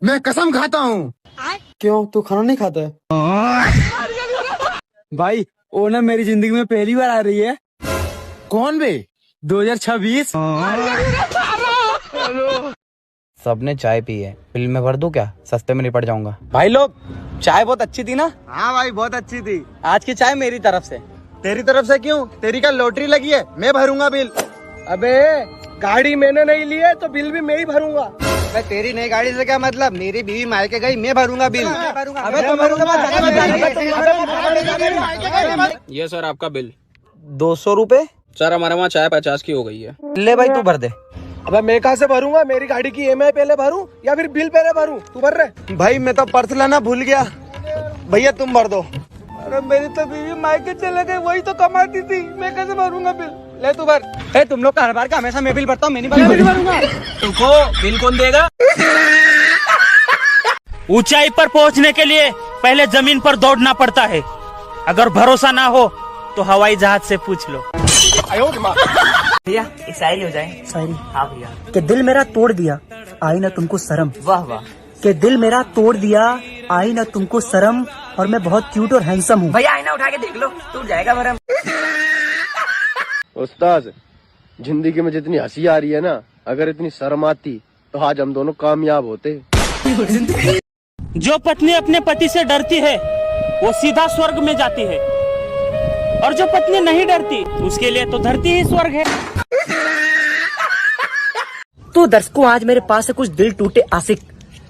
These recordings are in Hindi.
मैं कसम खाता हूँ। क्यों, तू खाना नहीं खाता है? भाई वो ना मेरी जिंदगी में पहली बार आ रही है। कौन बे? 2026। सबने चाय पी है, बिल में भर दूं क्या? सस्ते में निपट जाऊंगा। भाई लोग, चाय बहुत अच्छी थी ना? हाँ भाई बहुत अच्छी थी। आज की चाय मेरी तरफ से। तेरी तरफ से क्यों? तेरी क्या लॉटरी लगी है? मैं भरूंगा बिल। अबे गाड़ी मैंने नहीं ली है तो बिल भी मैं ही भरूंगा। मैं तेरी नई गाड़ी से क्या मतलब? मेरी बीवी मायके गई, मैं भरूंगा बिल। अबे तुम ये सर आपका बिल। 200 रुपए? सर हमारे वहाँ चाय 50 की हो गई है। ले भाई तू भर दे। अबे मैं कहाँ से भरूंगा? मेरी गाड़ी की EMI पहले भरूं या फिर बिल पहले भरूं? तू भर रहे? भाई मैं तो पर्स लाना भूल गया। भैया तुम भर दो। अरे मेरी तो बीवी मायके चले गई, वही तो कमाती थी, मैं कैसे भरूंगा बिल? ले तू भर। ए, तुम लोग का हर बार का हमेशा मैं बिल भरता हूँ, मैं नहीं भरूंगा। तुमको बिल कौन देगा? ऊंचाई पर पहुंचने के लिए पहले जमीन पर दौड़ना पड़ता है। अगर भरोसा ना हो तो हवाई जहाज से पूछ लो। भैया एक शायरी हो जाए। शायरी? हाँ भैया। कि दिल मेरा तोड़ दिया, आई ना तुमको शर्म। वाह वाह। कि दिल मेरा तोड़ दिया, आई ना तुमको शर्म, और मैं बहुत क्यूट और हैंडसम हूँ। भैया आईना उठा के देख लो, टूट जाएगा भरम। उस्ताद, जिंदगी में जितनी हंसी आ रही है ना, अगर इतनी शर्म आती तो आज हम दोनों कामयाब होते। जो पत्नी अपने पति से डरती है वो सीधा स्वर्ग में जाती है, और जो पत्नी नहीं डरती उसके लिए तो धरती ही स्वर्ग है। तो दर्शकों, आज मेरे पास है कुछ दिल टूटे आशिक,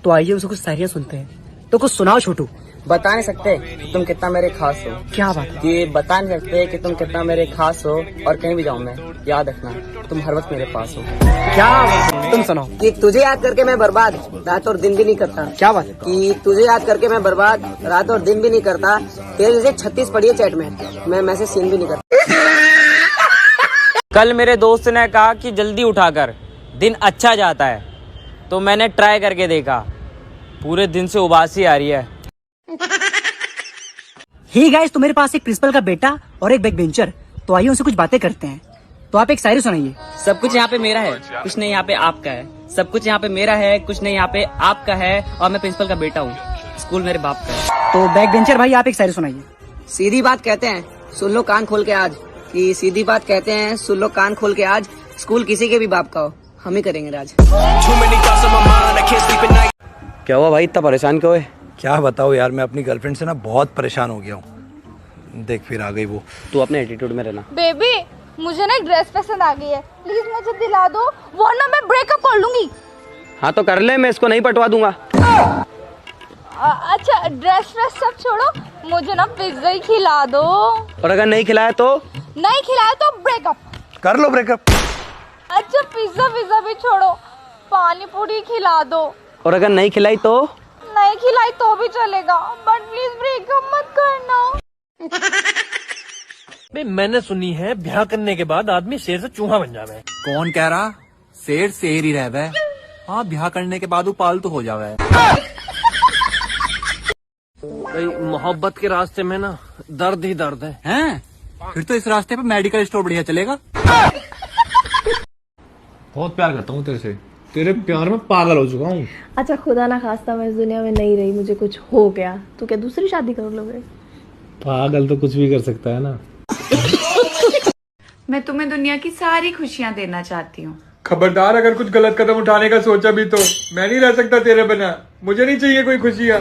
तो आइए उसे कुछ शायरियाँ सुनते हैं। तो कुछ सुनाओ छोटू। बता नहीं सकते कि तुम कितना मेरे खास हो। क्या बात है? कि बता नहीं सकते कि तुम कितना मेरे खास हो, और कहीं भी जाऊँ मैं, याद रखना तुम हर वक्त मेरे पास हो। क्या बात है? तुम सुनाओ। कि तुझे याद करके मैं बर्बाद रात और दिन भी नहीं करता। क्या बात है? कि तुझे याद करके मैं बर्बाद रात और दिन भी नहीं करता। तेरे जैसे 36 पड़ी है चैट में, मैं मैसेज सीन भी नहीं करता। कल मेरे दोस्त ने कहा कि जल्दी उठाकर दिन अच्छा जाता है, तो मैंने ट्राई करके देखा, पूरे दिन से उबासी आ रही है। ही गाइस, तो मेरे पास एक प्रिंसिपल का बेटा और एक बैक बेंचर, तो आइए उनसे कुछ बातें करते हैं। तो आप एक शायरी सुनाइए। सब कुछ यहाँ पे मेरा है, कुछ नहीं यहाँ पे आपका है। सब कुछ यहाँ पे मेरा है, कुछ नहीं यहाँ पे आपका है, और मैं प्रिंसिपल का बेटा हूँ, स्कूल मेरे बाप का है। तो बैक बेंचर भाई, आप एक शायरी सुनाइए। सीधी बात कहते हैं, सुन लो कान खोल के आज। कि सीधी बात कहते हैं, सुन लो कान खोल के आज। स्कूल किसी के भी बाप का हो, हम ही करेंगे राज। क्या हुआ भाई, इतना परेशान क्यों है? क्या बताओ यार, मैं अपनी गर्लफ्रेंड से ना बहुत परेशान हो गया हूँ। देख फिर आ गई वो। तू अपने एटीट्यूड में रहना। बेबी, मुझे ना एक ड्रेस पसंद आ गई है, प्लीज मुझे दिला दो, वरना मैं ब्रेकअप कर लूंगी। हाँ तो कर ले, मैं इसको नहीं पटवा दूंगा। अच्छा ड्रेस सब छोड़ो, मुझे ना पिज्जा ही खिला दो। और अगर नहीं खिलाया तो? नहीं खिलाया तो ब्रेकअप कर लो ब्रेकअप। अच्छा पिज्जा भी छोड़ो, पानी पूरी खिला दो। और अगर नहीं खिलाई तो? नहीं खिलाई तो भी चलेगा, बट प्लीज ब्रेकअप मत करना। मैंने सुनी है ब्याह करने के बाद आदमी शेर से चूहा बन जावे। कौन कह रहा? शेर शेर ही रहता है। हाँ, ब्याह करने के बाद वो पालतू हो जावे। भाई मोहब्बत के रास्ते में ना दर्द ही दर्द है। हैं? फिर तो इस रास्ते पे मेडिकल स्टोर बढ़िया चलेगा। बहुत प्यार करता हूँ तेरे से, तेरे प्यार में पागल हो चुका हूँ। अच्छा खुदा ना खास्ता मैं इस दुनिया में नहीं रही, मुझे कुछ हो गया, तो क्या दूसरी शादी कर लोगे? पागल तो कुछ भी कर सकता है ना। मैं तुम्हें दुनिया की सारी खुशियाँ देना चाहती हूँ। खबरदार, अगर कुछ गलत कदम उठाने का सोचा भी तो मैं नहीं रह सकता तेरे बिना। मुझे नहीं चाहिए कोई खुशियाँ।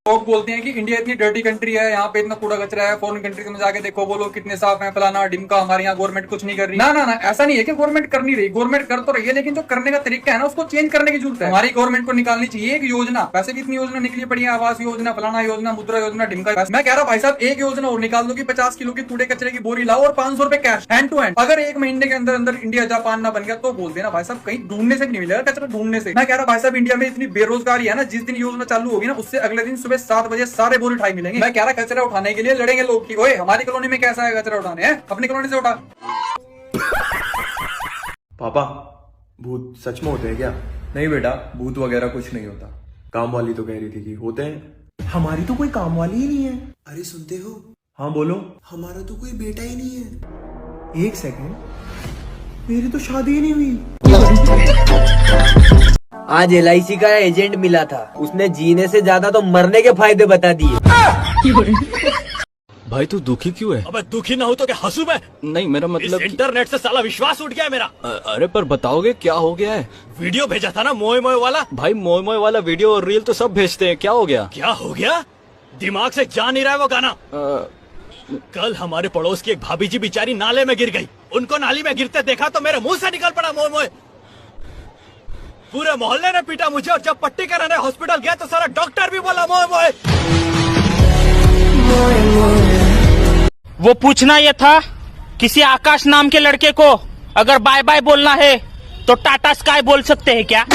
लोग बोलते हैं कि इंडिया इतनी डर्टी कंट्री है, यहाँ पे इतना कूड़ा कचरा है, फॉरेन कंट्री में जाके देखो वो लोग कितने साफ हैं, फलाना ढिमका, हमारे यहाँ गवर्नमेंट कुछ नहीं कर रही। ना, ऐसा नहीं है कि गवर्नमेंट कर नहीं रही, गवर्नमेंट कर तो रही है, लेकिन जो करने का तरीका है ना उसको चेंज करने की जरूरत है। हमारी गवर्नमेंट को निकालनी चाहिए एक योजना। वैसे भी इतनी योजना निकली पड़ी है, आवास योजना, फलाना योजना, मुद्रा योजना, ढिमका। मैं कह रहा भाई साहब, एक योजना और निकाल दो कि 50 किलो की कूड़े कचरे की बोरी लाओ और 500 रुपए कैश हैंड टू हैंड। अगर एक महीने के अंदर अंदर इंडिया जापान ना बन गया तो बोल देना भाई साहब, कहीं ढूंढने से भी नहीं मिलेगा कचरा, ढूंढने से। मैं कह रहा भाई साहब, इंडिया में इतनी बेरोजगारी है ना, जिस दिन योजना चालू होगी ना उससे अगले दिन सुबह 7 बजे सारे बोरी उठाई मिलेंगे। मैं कह रहा कचरा उठाने के लिए लड़ेंगे लोग की। ओए हमारी कॉलोनी में कैसा है कचरा उठाने? हैं अपनी कॉलोनी से उठा। पापा, भूत सच में होते हैं क्या? नहीं बेटा, भूत वगैरह कुछ नहीं होता। काम वाली तो कह रही थी कि होते हैं। हमारी तो कोई काम वाली ही नहीं है। अरे सुनते हो? हाँ बोलो। हमारा तो कोई बेटा ही नहीं है। एक सेकंड, मेरी तो शादी ही नहीं हुई। आज LIC का एजेंट मिला था, उसने जीने से ज्यादा तो मरने के फायदे बता दिए। भाई तू दुखी क्यों है? अबे दुखी ना हो तो क्या हंसू मैं? नहीं मेरा मतलब इस इंटरनेट से साला विश्वास उठ गया है मेरा। अरे पर बताओगे क्या हो गया है? वीडियो भेजा था ना मोए मोए वाला। भाई मोए मोए वाला वीडियो और रील तो सब भेजते हैं, क्या हो गया? क्या हो गया? दिमाग से जा नहीं रहा है वो गाना। कल हमारे पड़ोस की एक भाभी जी बेचारी नाले में गिर गई, उनको नाली में गिरते देखा तो मेरे मुंह से निकल पड़ा मोए मोए। पूरे मोहल्ले ने पीटा मुझे और जब पट्टी कराने हॉस्पिटल गया तो सारा डॉक्टर भी बोला मोए मोए। वो पूछना ये था, किसी आकाश नाम के लड़के को अगर बाय बाय बोलना है तो टाटा स्काई बोल सकते हैं क्या?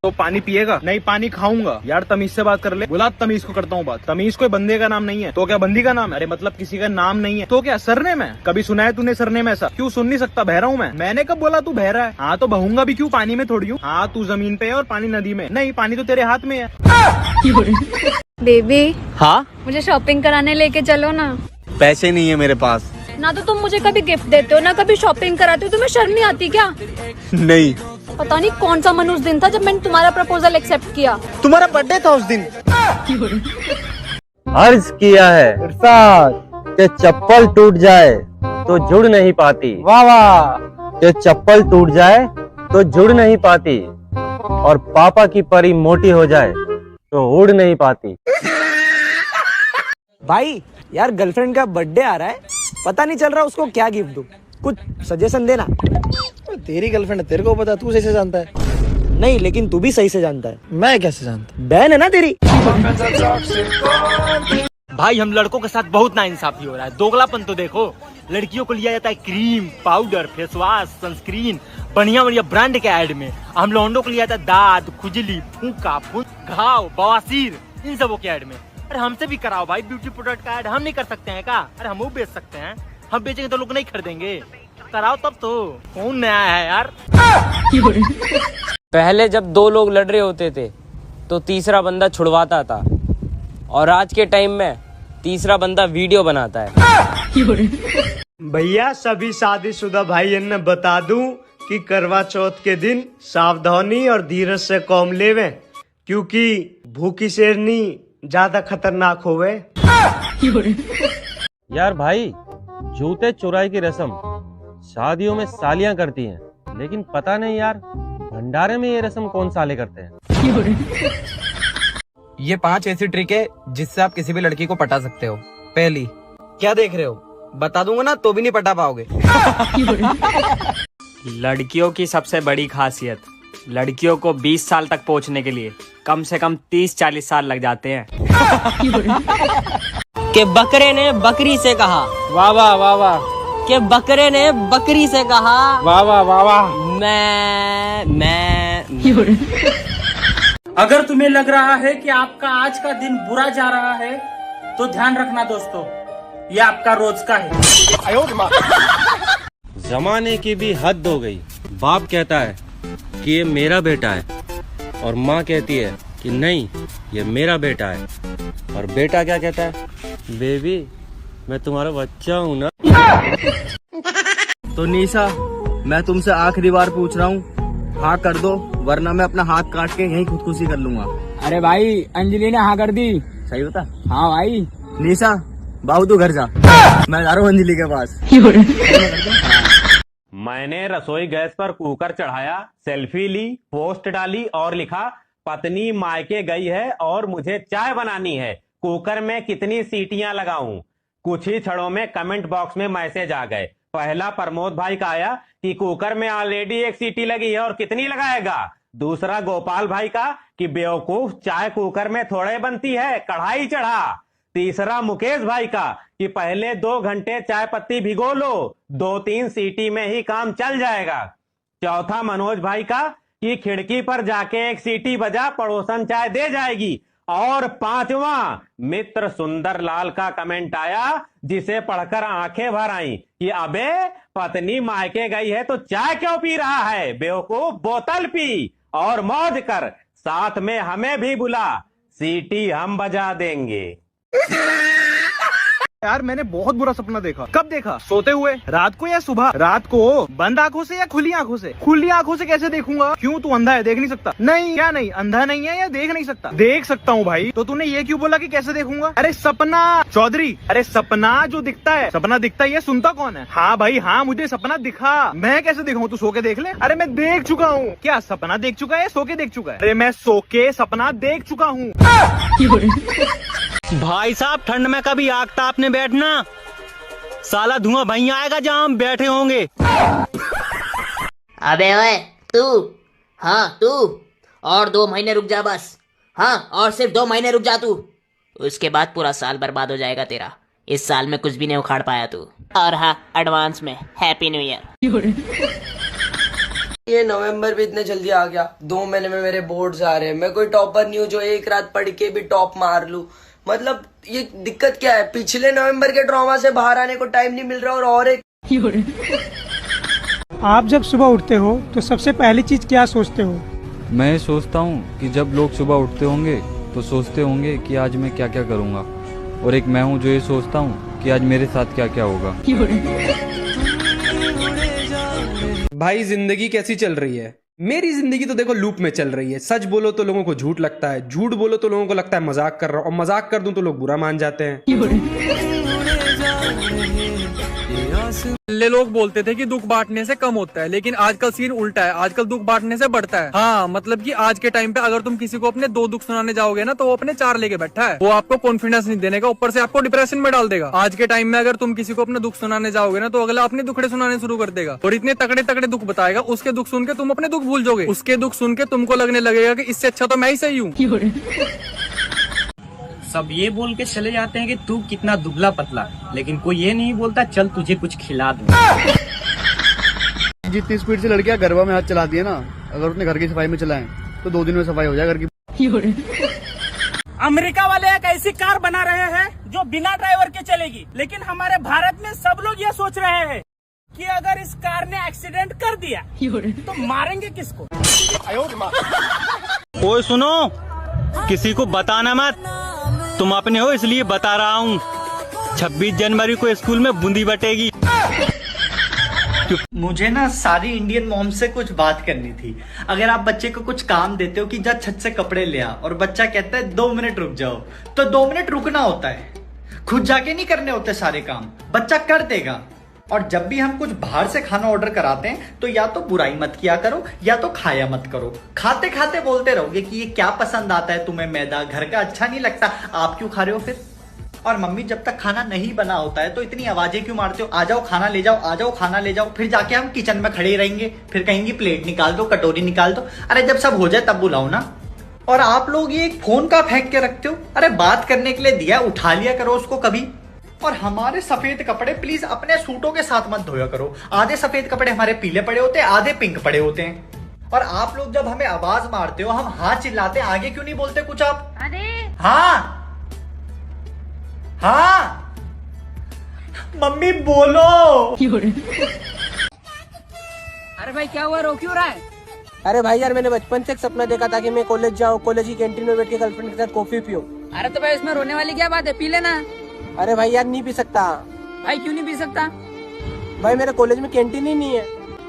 तो पानी पिएगा? नहीं पानी खाऊंगा। यार तमीज से बात कर ले। बोला तमीज को करता हूँ बात। तमीज कोई बंदे का नाम नहीं है तो क्या बंदी का नाम है? अरे मतलब किसी का नाम नहीं है तो क्या सरनेम है? कभी सुना है तूने सरनेम ऐसा? क्यों सुन नहीं सकता? बहरा हूँ मैंने कब बोला तू बहरा है? हाँ तो बहूंगा भी क्यों? पानी में थोड़ी हूँ। हाँ तू जमीन पे है और पानी नदी में। नहीं पानी तो तेरे हाथ में है। बेबी हाँ मुझे शॉपिंग कराने लेके चलो ना। पैसे नहीं है मेरे पास। ना तो तुम मुझे कभी गिफ्ट देते हो ना कभी शॉपिंग कराते हो, तुम्हें शर्म नहीं आती क्या? नहीं। पता नहीं कौन सा मनुष्य दिन था जब मैंने तुम्हारा प्रपोजल एक्सेप्ट किया। तुम्हारा बर्थडे था उस दिन। अर्ज किया है कि चप्पल टूट जाए तो जुड़ नहीं पाती। वाह वाह। कि चप्पल टूट जाए तो जुड़ नहीं पाती और पापा की परी मोटी हो जाए तो उड़ नहीं पाती। भाई यार गर्लफ्रेंड का बर्थडे आ रहा है, पता नहीं चल रहा उसको क्या गिफ्ट दूं, कुछ सजेशन देना। तेरी गर्लफ्रेंड तेरे को पता, तू सही से जानता है। नहीं लेकिन तू भी सही से जानता है। मैं कैसे जानता? बहन है ना तेरी। भाई हम लड़कों के साथ बहुत नाइंसाफी हो रहा है। दोगलापन तो देखो, लड़कियों को लिया जाता है cream, powder, face wash, sunscreen, बढ़िया बढ़िया ब्रांड के ऐड में। हम लौंडों को लिया जाता है दाद, खुजली, फूंका, घाव, बवासीर, इन सबों के ऐड में। अरे हमसे भी कराओ भाई ब्यूटी प्रोडक्ट का ऐड। हम नहीं कर सकते हैं क्या? अरे हम वो बेच सकते हैं। हम बेचेंगे तो लोग नहीं खरीदेंगे। कराओ तब तो। कौन नया है यार? पहले जब दो लोग लड़ रहे होते थे तो तीसरा बंदा छुड़वाता था, और आज के टाइम में तीसरा बंदा वीडियो बनाता है। भैया सभी शादीशुदा भाई ने बता दूं कि करवा चौथ के दिन सावधानी और धीरज से काम लेवे, क्योंकि भूखी शेरनी ज्यादा खतरनाक होवे। यार भाई जूते चुराई की रस्म शादियों में सालियां करती हैं, लेकिन पता नहीं यार भंडारे में ये रस्म कौन साले करते हैं। ये 5 ऐसी ट्रिक है जिससे आप किसी भी लड़की को पटा सकते हो। पहली, क्या देख रहे हो? बता दूंगा ना तो भी नहीं पटा पाओगे। लड़कियों की सबसे बड़ी खासियत, लड़कियों को 20 साल तक पहुंचने के लिए कम से कम 30-40 साल लग जाते हैं। कि बकरे ने बकरी से कहा, वाह वाह वाह वाह। कि बकरे ने बकरी से कहा, वाह वाह वाह वाह। मैं अगर तुम्हें लग रहा है कि आपका आज का दिन बुरा जा रहा है तो ध्यान रखना दोस्तों, ये आपका रोज का है। जमाने की भी हद हो गई। बाप कहता है कि ये मेरा बेटा है और माँ कहती है कि नहीं ये मेरा बेटा है, और बेटा क्या कहता है? बेबी मैं तुम्हारा बच्चा हूँ ना। तो निशा, मैं तुमसे आखिरी बार पूछ रहा हूँ, हाँ कर दो वरना मैं अपना हाथ काट के यहीं खुदकुशी कर लूंगा। अरे भाई अंजलि ने हाँ कर दी। सही बता? हाँ भाई। निशा बाबू तू घर जा, मैं जा रहा हूँ अंजलि के पास। मैंने रसोई गैस पर कुकर चढ़ाया, सेल्फी ली, पोस्ट डाली और लिखा पत्नी मायके गई है और मुझे चाय बनानी है, कुकर में कितनी सीटियां लगाऊं। कुछ ही क्षणों में कमेंट बॉक्स में मैसेज आ गए। पहला प्रमोद भाई का आया कि कुकर में ऑलरेडी 1 सीटी लगी है और कितनी लगाएगा। दूसरा गोपाल भाई का कि बेवकूफ चाय कुकर में थोड़े बनती है, कढ़ाई चढ़ा। तीसरा मुकेश भाई का कि पहले 2 घंटे चाय पत्ती भिगो लो, 2-3 सीटी में ही काम चल जाएगा। चौथा मनोज भाई का कि खिड़की पर जाके 1 सीटी बजा, पड़ोसन चाय दे जाएगी। और 5वां मित्र सुंदर लाल का कमेंट आया जिसे पढ़कर आंखें भर आई कि अबे पत्नी मायके गई है तो चाय क्यों पी रहा है, बेवकूफ बोतल पी और मौज कर, साथ में हमें भी बुला, सीटी हम बजा देंगे। यार मैंने बहुत बुरा सपना देखा। कब देखा? सोते हुए? रात को या सुबह? रात को। बंद आंखों से या खुली आंखों से? खुली आंखों से कैसे देखूंगा? क्यों, तू अंधा है, देख नहीं सकता? नहीं, क्या नहीं, अंधा नहीं है या देख नहीं सकता? देख सकता हूँ भाई। तो तूने ये क्यों बोला कि कैसे देखूंगा? अरे सपना चौधरी, अरे सपना जो दिखता है, सपना दिखता है, ये सुनता कौन है? हाँ भाई हाँ, मुझे सपना दिखा। मैं कैसे दिखाऊं? तू सो के देख ले। अरे मैं देख चुका हूँ। क्या सपना देख चुका है या सो के देख चुका है? अरे मैं सो के सपना देख चुका हूँ। भाई साहब, ठंड में कभी आग तापने बैठना, साला धुआं वहीं आएगा जहाँ हम बैठे होंगे। अबे ओए तू, हाँ तू, और 2 महीने रुक जा बस। हाँ, और सिर्फ 2 महीने रुक जा तू, उसके बाद पूरा साल बर्बाद हो जाएगा तेरा। इस साल में कुछ भी नहीं उखाड़ पाया तू। और हाँ, एडवांस में हैप्पी न्यू ईयर। ये नवंबर भी इतने जल्दी आ गया। 2 महीने में मेरे बोर्ड्स आ रहे हैं। मैं कोई टॉपर नहीं हूँ जो एक रात पढ़ के भी टॉप मार लूं। मतलब ये दिक्कत क्या है? पिछले नवंबर के ट्रॉमा से बाहर आने को टाइम नहीं मिल रहा। और एक, आप जब सुबह उठते हो तो सबसे पहली चीज क्या सोचते हो? मैं सोचता हूँ कि जब लोग सुबह उठते होंगे तो सोचते होंगे कि आज मैं क्या क्या करूँगा, और एक मैं हूँ जो ये सोचता हूँ कि आज मेरे साथ क्या क्या होगा। भाई जिंदगी कैसी चल रही है? मेरी जिंदगी तो देखो लूप में चल रही है। सच बोलो तो लोगों को झूठ लगता है, झूठ बोलो तो लोगों को लगता है मजाक कर रहा हूँ, और मजाक कर दूं तो लोग बुरा मान जाते हैं। पहले लोग बोलते थे कि दुख बांटने से कम होता है, लेकिन आजकल सीन उल्टा है। आजकल दुख बांटने से बढ़ता है। हाँ, मतलब कि आज के टाइम पे अगर तुम किसी को अपने 2 दुख सुनाने जाओगे ना, तो वो अपने 4 लेके बैठा है। वो आपको कॉन्फिडेंस नहीं देने का, ऊपर से आपको डिप्रेशन में डाल देगा। आज के टाइम में अगर तुम किसी को अपने दुख सुनाने जाओगे ना, तो अगला अपने दुखड़े सुनाने शुरू कर देगा और इतने तगड़े तगड़े दुख बताएगा। उसके दुख सुन के तुम अपने दुख भूल जाओगे। उसके दुख सुन के तुमको लगने लगेगा कि इससे अच्छा तो मैं ही सही हूँ। सब ये बोल के चले जाते हैं कि तू कितना दुबला पतला, लेकिन कोई ये नहीं बोलता चल तुझे कुछ खिला दूं। जितनी स्पीड से लड़कियां गरबा में हाथ चलाती है ना, अगर उसने घर की सफाई में चलाएं तो 2 दिन में सफाई हो जाए घर की। अमेरिका वाले एक ऐसी कार बना रहे हैं जो बिना ड्राइवर के चलेगी, लेकिन हमारे भारत में सब लोग ये सोच रहे हैं कि अगर इस कार ने एक्सीडेंट कर दिया तो मारेंगे किसको। ओए सुनो, किसी को बताना मत, तुम अपने हो इसलिए बता रहा हूँ। 26 जनवरी को स्कूल में बूंदी बटेगी। मुझे ना सारी इंडियन मॉम से कुछ बात करनी थी। अगर आप बच्चे को कुछ काम देते हो कि जा छत से कपड़े ले आ, और बच्चा कहता है 2 मिनट रुक जाओ, तो 2 मिनट रुकना होता है, खुद जाके नहीं करने होते सारे काम, बच्चा कर देगा। और जब भी हम कुछ बाहर से खाना ऑर्डर कराते हैं तो या तो बुराई मत किया करो या तो खाया मत करो। खाते खाते बोलते रहोगे कि ये क्या पसंद आता है तुम्हें, मैदा घर का अच्छा नहीं लगता, आप क्यों खा रहे हो फिर? और मम्मी जब तक खाना नहीं बना होता है तो इतनी आवाजें क्यों मारते हो, आ जाओ खाना ले जाओ, आ जाओ खाना ले जाओ। फिर जाके हम किचन में खड़े रहेंगे, फिर कहेंगे प्लेट निकाल दो, कटोरी निकाल दो। अरे जब सब हो जाए तब बुलाओ ना। और आप लोग ये फोन का फेंक के रखते हो। अरे बात करने के लिए दिया, उठा लिया करो उसको कभी। और हमारे सफेद कपड़े प्लीज अपने सूटों के साथ मत धोया करो। आधे सफेद कपड़े हमारे पीले पड़े होते हैं, आधे पिंक पड़े होते हैं। और आप लोग जब हमें आवाज मारते हो, हम हाथ चिल्लाते हैं, आगे क्यों नहीं बोलते कुछ आप? हाँ हाँ मम्मी बोलो। अरे भाई क्या हुआ, रो क्यों रहा है? अरे भाई यार, मैंने बचपन से एक सपना देखा था कि मैं कॉलेज जाऊँ, कॉलेज की कैंटीन में बैठ के गर्लफ्रेंड के साथ कॉफी पीऊं। अरे तो भाई इसमें रोने वाली क्या बात है, पी लेना। अरे भाई यार नहीं पी सकता। भाई क्यों नहीं पी सकता? भाई मेरे कॉलेज में कैंटीन ही नहीं है।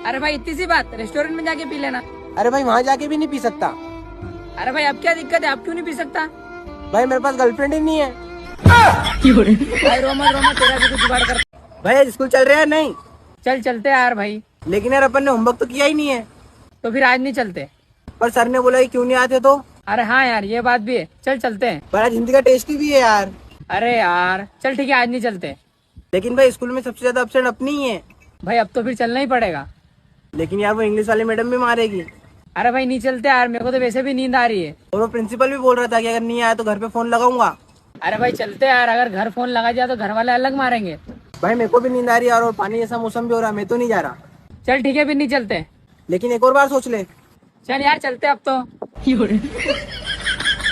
अरे भाई इतनी सी बात, रेस्टोरेंट में जाके पी लेना। अरे भाई वहाँ जाके भी नहीं पी सकता। अरे भाई अब क्या दिक्कत है, आप क्यों नहीं पी सकता? भाई मेरे पास गर्लफ्रेंड ही नहीं है। भाई रोमा तेरा भी कुछ जुगाड़ कर। भाई स्कूल चल रहे हैं? नहीं चलते यार भाई। लेकिन यार अपन ने होमवर्क तो किया ही नहीं है। तो फिर आज नहीं चलते? पर सर ने बोला कि क्यों नहीं आते तो। अरे हाँ यार ये बात भी है, चलते हैं। पर आज हिंदी का टेस्टी भी है यार। अरे यार चल ठीक है, आज नहीं चलते। लेकिन भाई स्कूल में सबसे ज्यादा अपसेंट अपनी ही है। भाई अब तो फिर चलना ही पड़ेगा। लेकिन यार वो इंग्लिश वाली मैडम भी मारेगी। अरे भाई नहीं चलते यार, मेरे को तो वैसे भी नींद आ रही है। और वो प्रिंसिपल भी बोल रहा था कि अगर नहीं आया तो घर पे फोन लगाऊंगा। अरे भाई चलते यार, अगर घर फोन लगा जाए तो घर वाले अलग मारेंगे। भाई मेरे को भी नींद आ रही है और पानी जैसा मौसम भी हो रहा है, मैं तो नहीं जा रहा। चल ठीक है फिर नहीं चलते। लेकिन एक और बार सोच ले। चल यार चलते अब तो।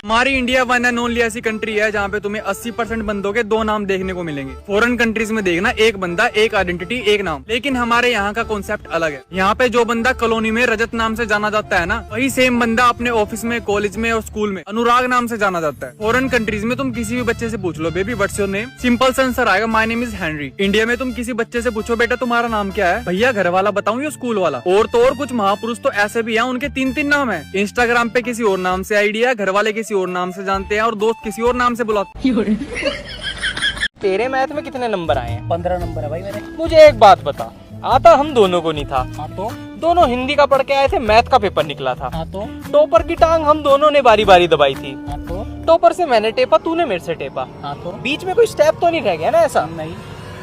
हमारी इंडिया वन एंड ओनली ऐसी कंट्री है जहाँ पे तुम्हें 80% बंदों के 2 नाम देखने को मिलेंगे। फॉरेन कंट्रीज में देखना एक बंदा, एक आइडेंटिटी, एक नाम। लेकिन हमारे यहाँ का कॉन्सेप्ट अलग है। यहाँ पे जो बंदा कॉलोनी में रजत नाम से जाना जाता है ना, वही सेम बंदा अपने ऑफिस में, कॉलेज में और स्कूल में अनुराग नाम से जाना जाता है। फॉरेन कंट्रीज में तुम किसी भी बच्चे से पूछ लो, baby what's your name, simple सा आंसर आएगा, my name is Henry. India में तुम किसी बच्चे से पूछो बेटा तुम्हारा नाम क्या है, भैया घर वाला बताऊं या स्कूल वाला। और तो और कुछ महापुरुष तो ऐसे भी हैं उनके 3-3 नाम है। इंस्टाग्राम पे किसी और नाम से आईडी है, घर वाले किसी और नाम से जानते हैं और दोस्त किसी और नाम से बुलाते हैं। तेरे मैथ में कितने नंबर आए हैं? 15 नंबर है भाई मेरे। मुझे एक बात बता, आता हम दोनों को नहीं था। तो दोनों हिंदी का पढ़ के आए थे, मैथ का पेपर निकला था। तो टॉपर की टांग हम दोनों ने बारी बारी दबाई थी। तो टॉपर से मैंने टेपा, तूने मेरे से टेपा। तो बीच में कोई स्टेप तो नहीं रह गया ना ऐसा? नहीं।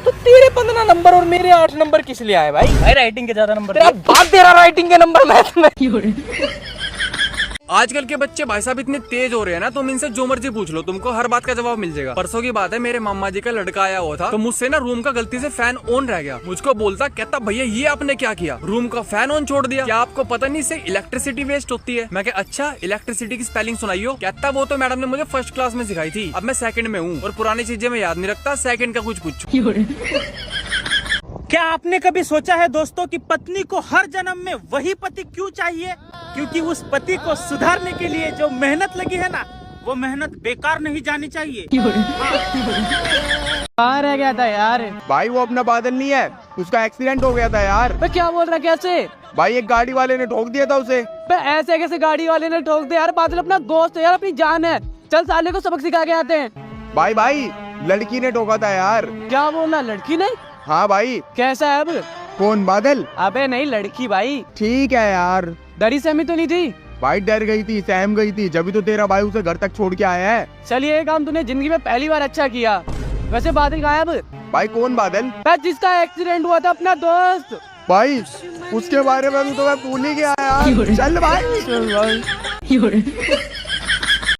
तो तेरे 15 नंबर और मेरे 8 नंबर किस लिए आए भाई राइटिंग के ज्यादा नंबर। तेरा बाप दे रहा राइटिंग के नंबर मैथ में। आजकल के बच्चे भाई साहब इतने तेज हो रहे हैं ना, तुम इनसे जो मर्जी पूछ लो, तुमको हर बात का जवाब मिल जाएगा। परसों की बात है, मेरे मामा जी का लड़का आया हुआ था, तो मुझसे ना रूम का गलती से फैन ऑन रह गया। मुझको बोलता, कहता भैया ये आपने क्या किया, रूम का फैन ऑन छोड़ दिया, क्या आपको पता नहीं इससे इलेक्ट्रिसिटी वेस्ट होती है। मैं कहा अच्छा, इलेक्ट्रिसिटी की स्पेलिंग सुनाइयो। कहता वो तो मैडम ने मुझे फर्स्ट क्लास में सिखाई थी, अब मैं सेकंड में हूँ और पुरानी चीजें मैं याद नहीं रखता, सेकंड का कुछ पूछो। क्या आपने कभी सोचा है दोस्तों कि पत्नी को हर जन्म में वही पति क्यों चाहिए? क्योंकि उस पति को सुधारने के लिए जो मेहनत लगी है ना, वो मेहनत बेकार नहीं जानी चाहिए। कहाँ रह गया था यार? भाई वो अपना बादल नहीं है, उसका एक्सीडेंट हो गया था यार। मैं क्या बोल रहा, कैसे? भाई एक गाड़ी वाले ने ठोक दिया था उसे। ऐसे कैसे गाड़ी वाले ने ठोक दिया यार? बादल अपना दोस्त है यार, अपनी जान है। चल साले को सबक सिखा के आते हैं। भाई लड़की ने ठोका था यार। क्या बोलना, लड़की ने? हाँ भाई। कैसा है अब? कौन, बादल? अबे नहीं, लड़की भाई। ठीक है यार। डरी सहमी तो नहीं थी? भाई डर गई थी, सहम गई थी, जब तो तेरा भाई उसे घर तक छोड़ के आया है। चलिए ये काम तूने जिंदगी में पहली बार अच्छा किया। वैसे बादल कहाँ है अब? भाई कौन बादल? जिसका एक्सीडेंट हुआ था, अपना दोस्त। भाई उसके बारे में तो मैं भूल ही गया यार। चल भाई।